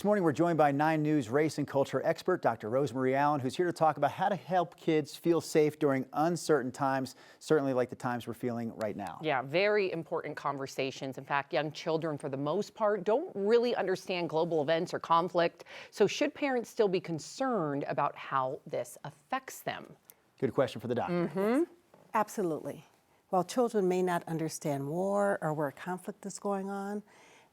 This morning, we're joined by 9 News race and culture expert, Dr. Rosemarie Allen, who's here to talk about how to help kids feel safe during uncertain times, certainly like the times we're feeling right now. Yeah, very important conversations. In fact, young children, for the most part, don't really understand global events or conflict. So should parents still be concerned about how this affects them? Good question for the doctor. Absolutely. While children may not understand war or where conflict is going on,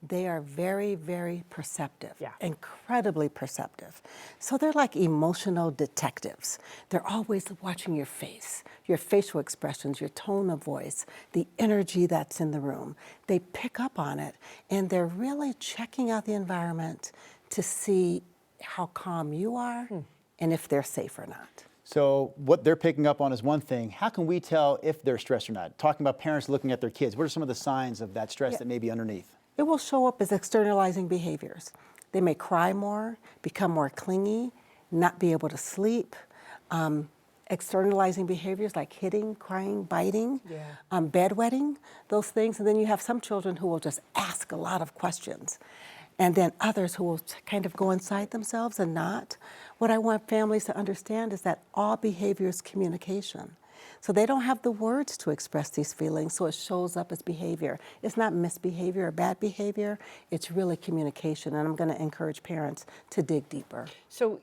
they are very, very perceptive, incredibly perceptive. So they're like emotional detectives. They're always watching your face, your facial expressions, your tone of voice, the energy that's in the room. They pick up on it, and they're really checking out the environment to see how calm you are and if they're safe or not. So what they're picking up on is one thing. How can we tell if they're stressed or not? Talking about parents looking at their kids, what are some of the signs of that stress that may be underneath? It will show up as externalizing behaviors. They may cry more, become more clingy, not be able to sleep. Externalizing behaviors like hitting, crying, biting, bedwetting, those things. And then you have some children who will just ask a lot of questions. And then others who will kind of go inside themselves and not. What I want families to understand is that all behavior is communication. So they don't have the words to express these feelings, so it shows up as behavior. It's not misbehavior or bad behavior, it's really communication, and I'm going to encourage parents to dig deeper. So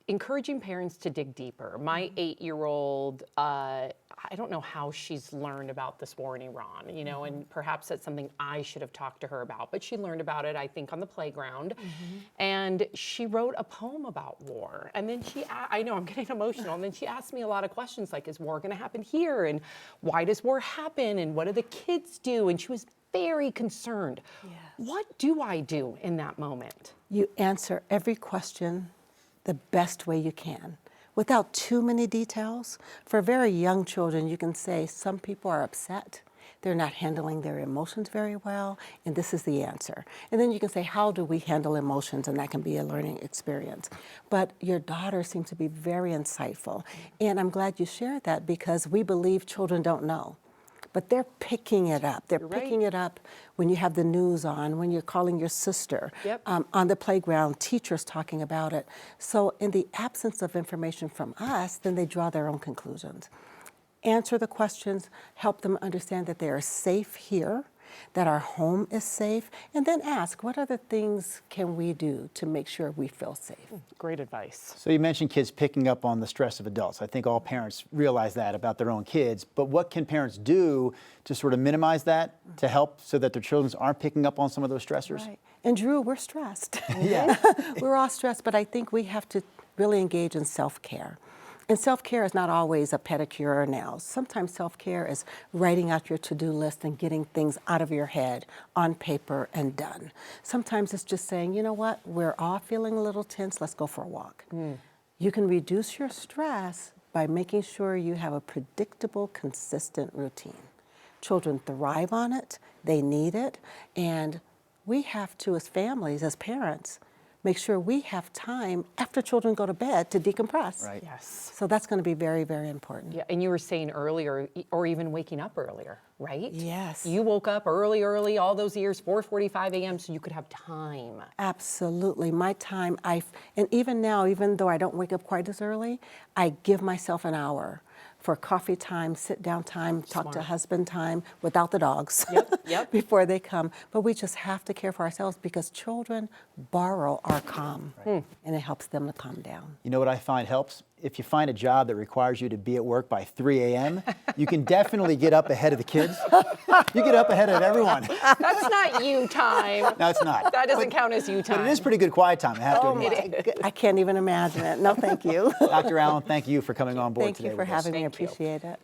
encouraging parents to dig deeper. My 8-year-old, I don't know how she's learned about this war in Iran, you know, and perhaps that's something I should have talked to her about, but she learned about it, I think, on the playground. And she wrote a poem about war. And then I know I'm getting emotional, and then she asked me a lot of questions like, is war going to happen here? And why does war happen? And what do the kids do? And she was very concerned. Yes. What do I do in that moment? You answer every question the best way you can, without too many details. For very young children, you can say some people are upset, they're not handling their emotions very well, and this is the answer. And then you can say, how do we handle emotions? And that can be a learning experience. But your daughter seems to be very insightful, and I'm glad you shared that because we believe children don't know. But they're picking it up. They're picking it up when you have the news on, when you're calling your sister, on the playground, teachers talking about it. So in the absence of information from us, then they draw their own conclusions. Answer the questions, help them understand that they are safe here, that our home is safe, and then ask, what other things can we do to make sure we feel safe? Great advice. So you mentioned kids picking up on the stress of adults. I think all parents realize that about their own kids, but what can parents do to sort of minimize that, to help so that their children aren't picking up on some of those stressors? Right. And Drew, we're stressed. Yeah. We're all stressed, but I think we have to really engage in self-care. And self-care is not always a pedicure or nails. Sometimes self-care is writing out your to-do list and getting things out of your head on paper and done. Sometimes it's just saying, you know what, we're all feeling a little tense, let's go for a walk. You can reduce your stress by making sure you have a predictable, consistent routine. Children thrive on it, they need it, and we have to, as families, as parents, make sure we have time after children go to bed to decompress. Right. Yes. So that's going to be very, very important. Yeah, and you were saying earlier, or even waking up earlier, right? Yes. You woke up early, all those years, 4:45 a.m., so you could have time. Absolutely. My time, and even now, even though I don't wake up quite as early, I give myself an hour for coffee time, sit down time, talk to husband time, without the dogs before they come. But we just have to care for ourselves because children borrow our calm, and it helps them to calm down. You know what I find helps? If you find a job that requires you to be at work by 3 a.m., you can definitely get up ahead of the kids. You get up ahead of everyone. That's not you time. No, it's not. That doesn't count as you time. But it is pretty good quiet time, I have to admit. I can't even imagine it. No, thank you. Dr. Allen, thank you for coming on board Thank today you for with us. having me. I appreciate it.